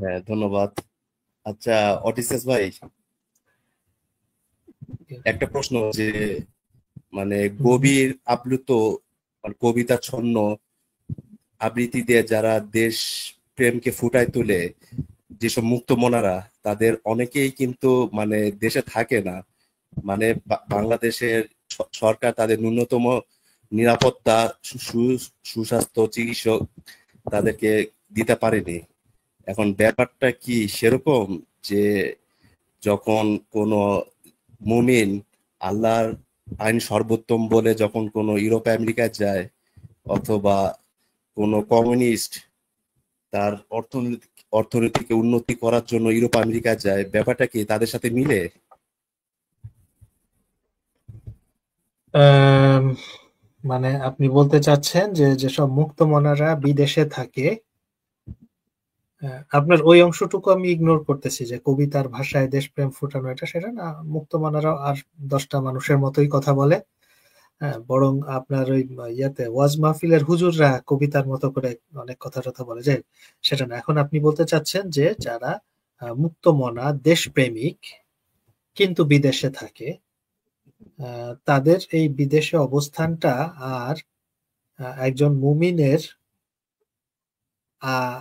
হ্যাঁ, ধন্যবাদ। আচ্ছা, অটিসেস ভাই, একটা প্রশ্ন যে মানে হুম। গভীর আপ্লুত মানে কবিতা ছন্ন আবৃত্তি দিয়ে যারা দেশ প্রেমকে ফুটায় তোলে, যেসব মুক্ত মনারা, তাদের অনেকেই কিন্তু মানে দেশে থাকে না। মানে বাংলাদেশের সরকার তাদের ন্যূনতম নিরাপত্তা, সুস্বাস্থ্য চিকিৎসক তাদেরকে দিতে পারেনি। এখন ব্যাপারটা কি সেরকম যে যখন কোনো মুমিন আল্লাহর আইন সর্বোত্তম বলে যখন কোনো ইউরোপ আমেরিকায় যায়, অথবা কোনো কমিউনিস্ট তার অর্থনীতিকে উন্নতি করার জন্য ইউরোপ আমেরিকায় যায়, ব্যাপারটা কি তাদের সাথে মিলে? আম, মানে আপনি বলতে চাচ্ছেন যে যেসব মুক্তমনারা বিদেশে থাকে, আপনার ওই অংশটুকু আমি ইগনোর করতেছি যে কবিতার ভাষায় দেশপ্রেম ফুটানো, এটা সেটা না। মুক্তমনারাও আর 10টা মানুষের মতোই কথা বলে। হ্যাঁ, বরং আপনার ওই ইয়াতে ওয়াজ মাহফিলের হুজুররা কবিতার মতো করে অনেক কথা টথা বলে, যে সেটা না। এখন আপনি বলতে চাচ্ছেন যে যারা মুক্তমনা দেশপ্রেমিক কিন্তু বিদেশে থাকে, তাদের এই বিদেশে অবস্থানটা আর একজন মুমিনের আহ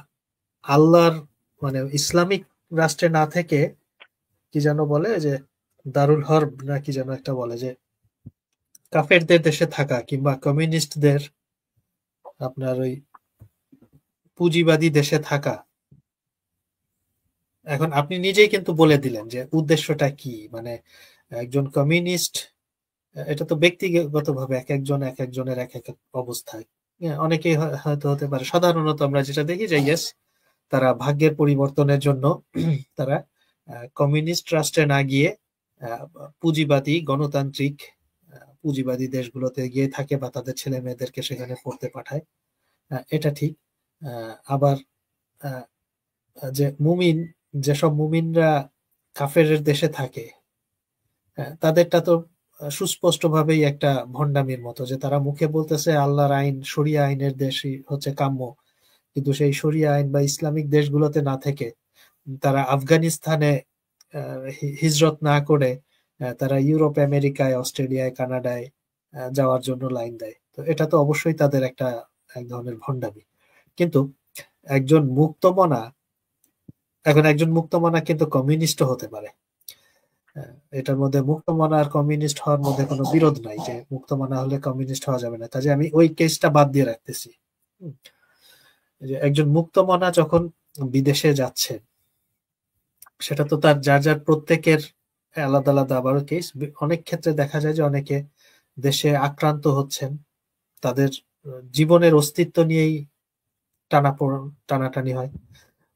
আল্লাহর মানে ইসলামিক রাষ্ট্রে না থেকে, কি যেন বলে যে দারুল হরব না কি যেন একটা বলে, যে কাফেরদের দেশে থাকা কিংবা কমিউনিস্টদের, আপনার ওই পুঁজিবাদী দেশে থাকা। এখন আপনি নিজেই কিন্তু বলে দিলেন যে উদ্দেশ্যটা কি, মানে একজন কমিউনিস্ট, এটা তো ব্যক্তিগতভাবে এক একজন এক একজনের এক এক অবস্থায়। হ্যাঁ, অনেকেই হয়তো হতে পারে, সাধারণত আমরা যেটা দেখি যে ইয়েস, তারা ভাগ্যের পরিবর্তনের জন্য তারা কমিউনিস্ট রাষ্ট্রে না গিয়ে আহ, পুঁজিবাদী গণতান্ত্রিক পুঁজিবাদী দেশগুলোতে গিয়ে থাকে বা তাদের ছেলে মেয়েদেরকে সেখানে পড়তে পাঠায়। এটা ঠিক। আবার আহ, যে মুমিন, যেসব মুমিনরা কাফেরের দেশে থাকে, তাদেরটা তো সুস্পষ্টভাবেই একটা ভণ্ডামির মতো, যে তারা মুখে বলতেছে আল্লাহর আইন শরিয়া আইনের দেশই হচ্ছে কাম্য, কিন্তু সেই শরিয়া আইন বা ইসলামিক দেশগুলোতে না থেকে তারা আফগানিস্তানে হিজরত না করে তারা ইউরোপ আমেরিকায় অস্ট্রেলিয়ায় কানাডায় যাওয়ার জন্য লাইন দেয়। তো এটা তো অবশ্যই তাদের একটা এক ধরনের ভণ্ডামি। কিন্তু একজন মুক্তমনা, এখন একজন মুক্তমনা কিন্তু কমিউনিস্টও হতে পারে। এটার মধ্যে মুক্তমনা আর কমিউনিস্ট হওয়ার মধ্যে কোনো বিরোধ নাই যে মুক্তমনা হলে কমিউনিস্ট হওয়া যাবে না, কাজে আমি ওই কেসটা বাদ দিয়ে রাখতেছি। হুম, যে একজন মুক্তমনা যখন বিদেশে যাচ্ছে, সেটা তো তার যার যার প্রত্যেকের আলাদা আলাদা আবারও কেস। অনেক ক্ষেত্রে দেখা যায় যে অনেকে দেশে আক্রান্ত হচ্ছেন, তাদের জীবনের অস্তিত্ব নিয়েই টানাটানি হয়।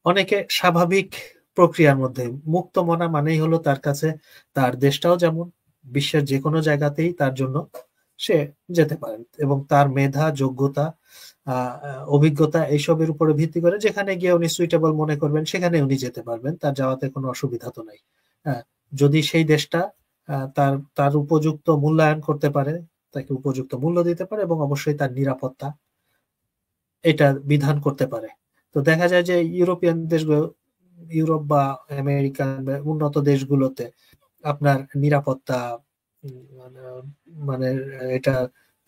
অনেকে স্বাভাবিক প্রক্রিয়ার মধ্যে, মুক্তমনা মানেই হলো তার কাছে তার দেশটাও যেমন বিশ্বের যে কোনো জায়গাতেই তার জন্য সে যেতে পারেন, এবং তার মেধা যোগ্যতা অভিজ্ঞতা এইসবের উপরে ভিত্তি করে যেখানে গিয়ে উনি সুইটেবল মনে করবেন সেখানে উনি যেতে পারবেন, তার যাওয়াতে কোনো অসুবিধা তো নাই। হ্যাঁ, যদি সেই দেশটা তার তার উপযুক্ত মূল্যায়ন করতে পারে, তাকে উপযুক্ত মূল্য দিতে পারে, এবং অবশ্যই তার নিরাপত্তা এটা বিধান করতে পারে। তো দেখা যায় যে ইউরোপিয়ান দেশগুলো, ইউরোপ বা আমেরিকান বা উন্নত দেশগুলোতে আপনার নিরাপত্তা, মানে মানে এটা,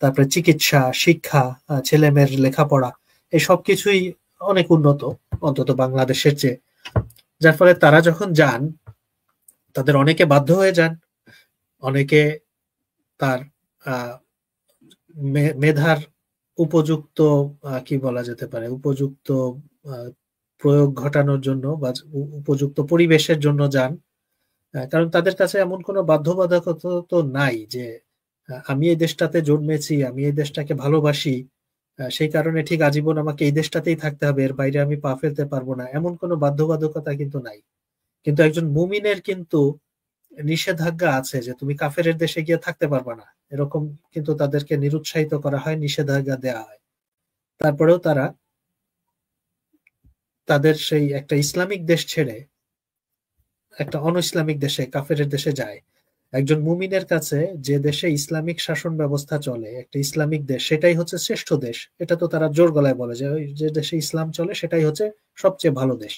তারপরে চিকিৎসা, শিক্ষা, ছেলে মেয়ের লেখাপড়া, এই সব কিছুই অনেক উন্নত, অন্তত বাংলাদেশের চেয়ে। যার ফলে তারা যখন যান, তাদের অনেকে বাধ্য হয়ে যান, অনেকে তার আহ, মেধার উপযুক্ত, কি বলা যেতে পারে, উপযুক্ত আহ, প্রয়োগ ঘটানোর জন্য বা উপযুক্ত পরিবেশের জন্য যান। কারণ তাদের কাছে এমন কোনো বাধ্যবাধকতা তো নাই যে আমি এই দেশটাতে জন্মেছি, আমি এই দেশটাকে ভালোবাসি, সেই কারণে ঠিক আজীবন আমাকে এই দেশটাতেই থাকতে হবে, এর বাইরে আমি পা ফেলতে পারবো না, এমন কোনো বাধ্যবাধকতা কিন্তু নাই। কিন্তু একজন মুমিনের কিন্তু নিষেধাজ্ঞা আছে যে তুমি কাফেরের দেশে গিয়ে থাকতে পারবে না, এরকম কিন্তু তাদেরকে নিরুৎসাহিত করা হয়, নিষেধাজ্ঞা দেওয়া হয়। তারপরেও তারা তাদের সেই একটা ইসলামিক দেশ ছেড়ে একটা অন ইসলামিক দেশে, কাফেরের দেশে যায়। একজন মুমিনের কাছে যে দেশে ইসলামিক শাসন ব্যবস্থা চলে, একটা ইসলামিক দেশ, সেটাই হচ্ছে শ্রেষ্ঠ দেশ। এটা তো তারা জোর গলায় বলে যে ওই যে দেশে ইসলাম চলে সেটাই হচ্ছে সবচেয়ে ভালো দেশ।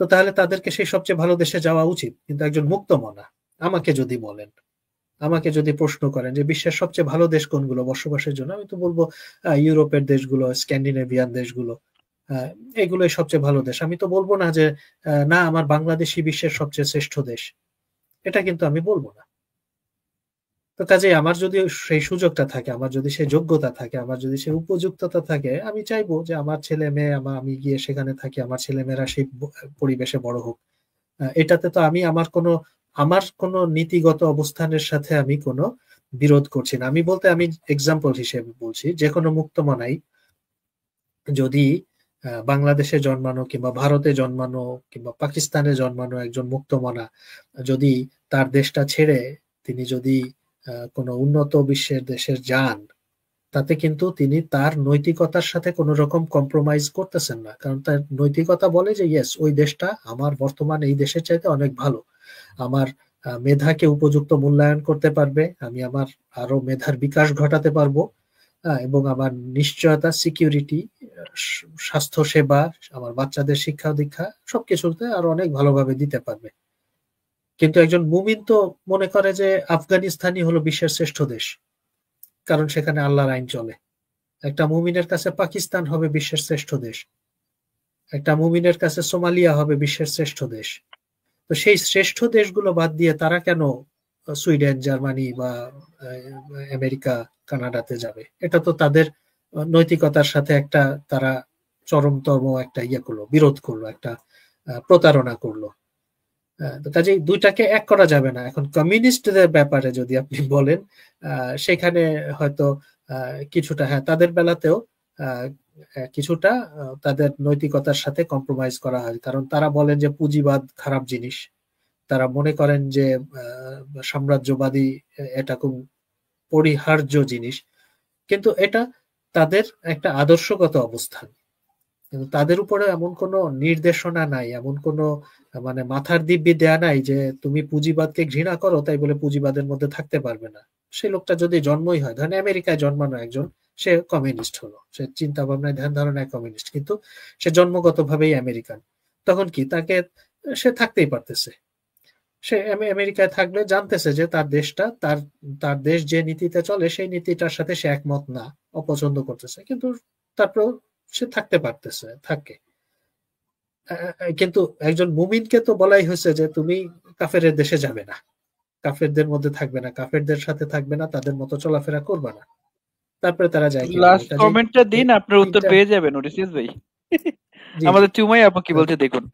তো তাহলে তাদেরকে সেই সবচেয়ে ভালো দেশে যাওয়া উচিত। কিন্তু একজন মুক্তমনা আমাকে যদি বলেন, আমাকে যদি প্রশ্ন করেন যে বিশ্বের সবচেয়ে ভালো দেশ কোনগুলো বসবাসের জন্য, আমি তো বলবো ইউরোপের দেশগুলো, স্ক্যান্ডিনেভিয়ান দেশগুলো, এগুলোই সবচেয়ে ভালো দেশ। আমি তো বলবো না যে না আমার বাংলাদেশই বিশ্বের সবচেয়ে শ্রেষ্ঠ দেশ, এটা কিন্তু আমি বলবো না। তো কাজেই আমার যদি সেই সুযোগটা থাকে, আমার যদি সেই যোগ্যতা থাকে, আমার যদি সেই উপযুক্ততা থাকে, আমি চাইবো যে আমার ছেলে মেয়ে, আমি গিয়ে সেখানে থাকি, আমার ছেলে মেয়েরা সেই পরিবেশে বড় হোক। এটাতে তো আমি আমার কোনো নীতিগত অবস্থানের সাথে আমি কোনো বিরোধ করছি না। আমি বলতে আমি এক্সাম্পল হিসেবে বলছি, যে কোনো মুক্তমনাই যদি বাংলাদেশে জন্মানো কিংবা ভারতে জন্মানো কিংবা পাকিস্তানে জন্মানো একজন মুক্তমনা যদি তার দেশটা ছেড়ে তিনি যদি কোনো উন্নত বিশ্বের দেশে যান, তাতে কিন্তু তিনি তার নৈতিকতার সাথে কোনো রকম কম্প্রোমাইজ করতেছেন না। কারণ তার নৈতিকতা বলে যে ইয়েস, ওই দেশটা আমার বর্তমান এই দেশের চাইতে অনেক ভালো, আমার মেধাকে উপযুক্ত মূল্যায়ন করতে পারবে, আমি আমার আরো মেধার বিকাশ ঘটাতে পারবো, এবং আমার নিশ্চয়তা, সিকিউরিটি, স্বাস্থ্য সেবা, আমার বাচ্চাদের শিক্ষা দীক্ষা সবকিছুতে আরো অনেক ভালোভাবে দিতে পারবে। কিন্তু একজন মুমিন তো মনে করে যে আফগানিস্তানই হলো বিশ্বের শ্রেষ্ঠ দেশ, কারণ সেখানে আল্লাহর আইন চলে। একটা মুমিনের কাছে পাকিস্তান হবে বিশ্বের শ্রেষ্ঠ দেশ, একটা মুমিনের কাছে সোমালিয়া হবে বিশ্বের শ্রেষ্ঠ দেশ। তো সেই শ্রেষ্ঠ দেশগুলো বাদ দিয়ে তারা কেন সুইডেন, জার্মানি বা আমেরিকা, কানাডাতে যাবে? এটা তো তাদের নৈতিকতার সাথে একটা তারা চরমতম একটা করলো, বিরোধ করলো, একটা প্রতারণা করলো। তো কাজেই দুইটাকে এক করা যাবে না। এখন কমিউনিস্টদের ব্যাপারে যদি আপনি বলেন, সেখানে হয়তো কিছুটা, হ্যাঁ, তাদের বেলাতেও কিছুটা তাদের নৈতিকতার সাথে কম্প্রোমাইজ করা হয়, কারণ তারা বলেন যে পুঁজিবাদ খারাপ জিনিস, তারা মনে করেন যে সাম্রাজ্যবাদী এটা খুব পরিহার্য জিনিস। কিন্তু এটা তাদের একটা আদর্শগত অবস্থান, কিন্তু তাদের উপরে এমন কোনো নির্দেশনা নাই, এমন কোনো মানে মাথার দিব্যি দেয়া নাই যে তুমি পুঁজিবাদকে ঘৃণা করো তাই বলে পুঁজিবাদের মধ্যে থাকতে পারবে না। সেই লোকটা যদি জন্মই হয়, ধরেন আমেরিকায় জন্মানো একজন, সে কমিউনিস্ট হলো, সে চিন্তা ভাবনায় ধ্যান ধারণায় কমিউনিস্ট, কিন্তু সে জন্মগতভাবেই আমেরিকান, তখন কি তাকে, সে থাকতেই পারতেছে, সে আমেরিকায় থাকবে, জানতেছে যে তার দেশটা, তার দেশ যে নীতিতে চলে সেই নীতিটার সাথে সে একমত না, অপছন্দ করতেছে, কিন্তু তারপর সে থাকতে পারতেছে, থাকে। কিন্তু একজন মুমিনকে তো বলাই হয়েছে যে তুমি কাফেরের দেশে যাবে না, কাফেরদের মধ্যে থাকবে না, কাফেরদের সাথে থাকবে না, তাদের মতো চলাফেরা করবে না। তারপরে তারা যায় কি? লাস্ট কমেন্টটা দিন, আপনার উত্তর পেয়ে যাবেন ওডিসিয়াস ভাই। আমাদের চুমাই আপু কি বলছে দেখুন।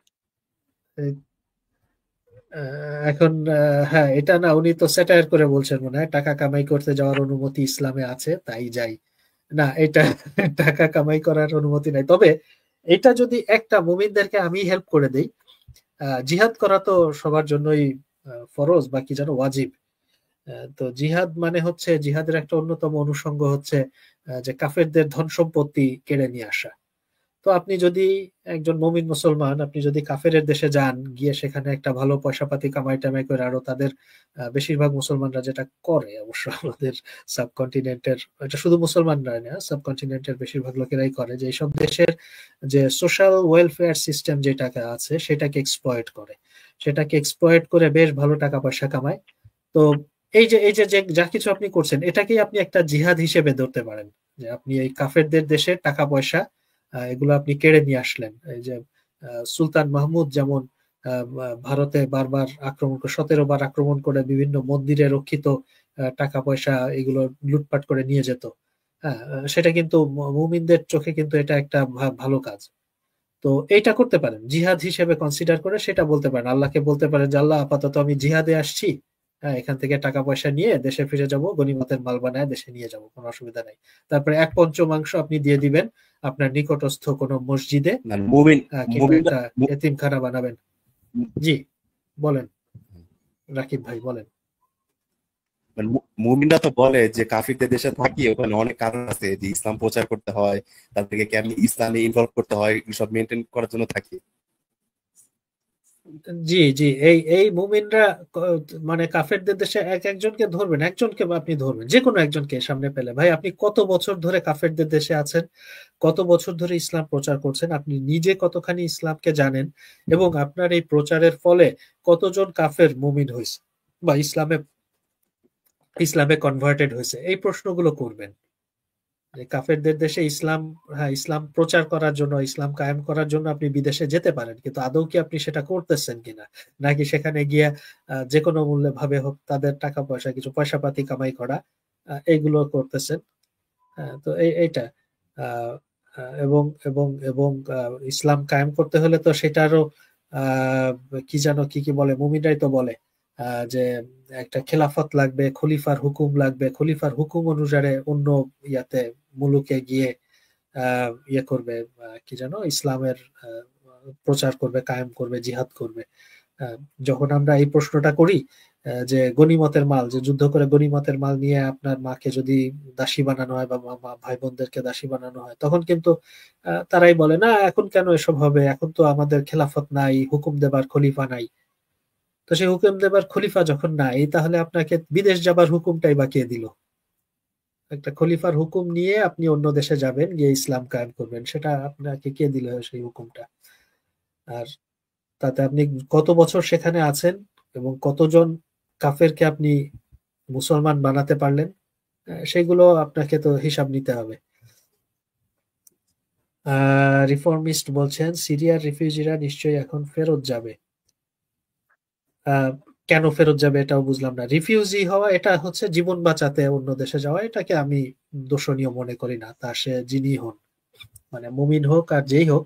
এখন হ্যাঁ, এটা না, উনি তো স্যাটায়ার করে বলছেন মনে হয়, টাকা কামাই করতে যাওয়ার অনুমতি ইসলামে আছে তাই যাই না, এটা টাকা কামাই করার অনুমতি নাই। তবে এটা যদি একটা মুমিনদেরকে আমি হেল্প করে দেই, জিহাদ করা তো সবার জন্যই ফরজ, বা কি যেন ওয়াজিব। তো জিহাদ মানে হচ্ছে, জিহাদের একটা অন্যতম অনুষঙ্গ হচ্ছে যে কাফেরদের ধন সম্পত্তি কেড়ে নিয়ে আসা। তো আপনি যদি একজন মুমিন মুসলমান, আপনি যদি কাফেরের দেশে যান, গিয়ে সেখানে একটা ভালো পয়সা পাতি কামাই টামাই করে, আরো তাদের বেশিরভাগ মুসলমানরা যেটা করে, অবশ্য আমাদের সাবকন্টিনেন্টের, এটা শুধু মুসলমান নয় না, সাবকন্টিনেন্টের বেশিরভাগ লোকেরাই করে, যে এইসব দেশের যে সোশ্যাল ওয়েলফেয়ার সিস্টেম যেটাকে আছে সেটাকে এক্সপ্লয়েট করে, সেটাকে এক্সপ্লয়েট করে বেশ ভালো টাকা পয়সা কামায়। তো এই যে যা কিছু আপনি করছেন, এটাকেই আপনি একটা জিহাদ হিসেবে ধরতে পারেন, যে আপনি এই কাফেরদের দেশে টাকা পয়সা এগুলো আপনি কেড়ে নিয়ে আসলেন। এই যে সুলতান মাহমুদ যেমন ভারতে বারবার আক্রমণ করে, 17 বার আক্রমণ করে বিভিন্ন মন্দিরে রক্ষিত টাকা পয়সা এগুলো লুটপাট করে নিয়ে যেত। হ্যাঁ, সেটা কিন্তু মুমিনদের চোখে কিন্তু এটা একটা ভালো কাজ। তো এইটা করতে পারেন জিহাদ হিসেবে কনসিডার করে, সেটা বলতে পারেন, আল্লাহকে বলতে পারেন যে আল্লাহ আপাতত আমি জিহাদে আসছি, হ্যাঁ, এখান থেকে টাকা পয়সা নিয়ে দেশে ফিরে যাব, গনিমতের মাল বানায় দেশে নিয়ে যাব, কোনো অসুবিধা নাই। তারপরে 1/5 আপনি দিয়ে দিবেন আপনার নিকটস্থ কোনো মসজিদে, কিংবা একটা এতিমখানা বানাবেন। জি বলেন রাকিব ভাই, বলেন। মুমিনরা তো বলে যে কাফিরদের দেশে থাকি ওখানে অনেক কারণ আছে, যে ইসলাম প্রচার করতে হয়, তাদেরকে কেমনি ইসলামে ইনভলভ করতে হয়, সব মেনটেন করার জন্য থাকি। জি জি, এই মুমিনরা মানে কাফেরদের দেশে এক একজনকে ধরবেন, একজনকে আপনি ধরবেন, যে কোনো একজনকে সামনে পেলে, ভাই আপনি কত বছর ধরে কাফেরদের দেশে আছেন, কত বছর ধরে ইসলাম প্রচার করছেন, আপনি নিজে কতখানি ইসলামকে জানেন, এবং আপনার এই প্রচারের ফলে কতজন কাফের মুমিন হয়েছে বা ইসলামে কনভার্টেড হয়েছে, এই প্রশ্নগুলো করবেন। যে কাফেরদের দেশে ইসলাম, হ্যাঁ ইসলাম প্রচার করার জন্য, ইসলাম কায়েম করার জন্য আপনি বিদেশে যেতে পারেন, কিন্তু আদৌ কি আপনি সেটা করতেছেন কিনা, নাকি সেখানে গিয়ে যে কোনো মূল্যে ভাবে হোক তাদের টাকা পয়সা, কিছু পয়সা পাতি কামাই করা, এইগুলো করতেছেন। তো এইটা আহ, এবং এবং এবং ইসলাম কায়েম করতে হলে তো সেটারও আহ, কি জানো কি কি বলে, মুমিনরাই তো বলে যে একটা খেলাফত লাগবে, খলিফার হুকুম লাগবে, খলিফার হুকুম অনুসারে অন্য ইয়াতে মুলুকে গিয়ে ইয়ে করবে, কি জানো ইসলামের প্রচার করবে, কায়েম করবে, জিহাদ করবে। আহ, যখন আমরা এই প্রশ্নটা করি যে গনিমতের মাল, যে যুদ্ধ করে গনিমতের মাল নিয়ে আপনার মাকে যদি দাসী বানানো হয় বা ভাই বোনদেরকে দাসী বানানো হয়, তখন কিন্তু তারাই বলে না এখন কেন এসব হবে, এখন তো আমাদের খেলাফত নাই, হুকুম দেবার খলিফা নাই। তো সেই হুকুম দেবার খলিফা যখন নাই, তাহলে আপনাকে বিদেশ যাবার হুকুমটাই বা কে দিল? একটা খলিফার হুকুম নিয়ে আপনি অন্য দেশে যাবেন, গিয়ে ইসলাম কায়েম করবেন, সেটা আপনাকে কে দিল সেই হুকুমটা? আর তাতে আপনি কত বছর সেখানে আছেন এবং কতজন কাফেরকে আপনি মুসলমান বানাতে পারলেন, সেগুলো আপনাকে তো হিসাব নিতে হবে। রিফর্মিস্ট বলছেন সিরিয়ার রিফিউজিরা নিশ্চয়ই এখন ফেরত যাবে। আহ, কেন ফেরত যাবে এটাও বুঝলাম না। রিফিউজি হওয়া এটা হচ্ছে জীবন বাঁচাতে অন্য দেশে যাওয়া, এটাকে আমি দোষণীয় মনে করি না, তা সে যিনি হন, মানে মুমিন হোক আর যেই হোক,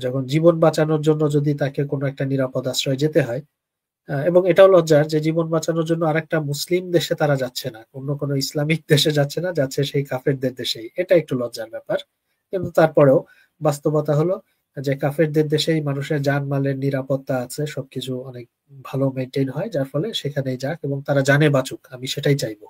যখন জীবন বাঁচানোর জন্য যদি তাকে কোনো একটা নিরাপদ আশ্রয় যেতে হয়, এবং এটাও লজ্জার যে জীবন বাঁচানোর জন্য আরেকটা মুসলিম দেশে তারা যাচ্ছে না, অন্য কোনো ইসলামিক দেশে যাচ্ছে না, যাচ্ছে সেই কাফেরদের দেশেই, এটা একটু লজ্জার ব্যাপার। কিন্তু তারপরেও বাস্তবতা হলো যে কাফেরদের দেশেই মানুষের জানমালের নিরাপত্তা আছে, সবকিছু অনেক ভালো মেনটেন হয়, যার ফলে সেখানেই যাক এবং তারা জানে বাঁচুক, আমি সেটাই চাইবো।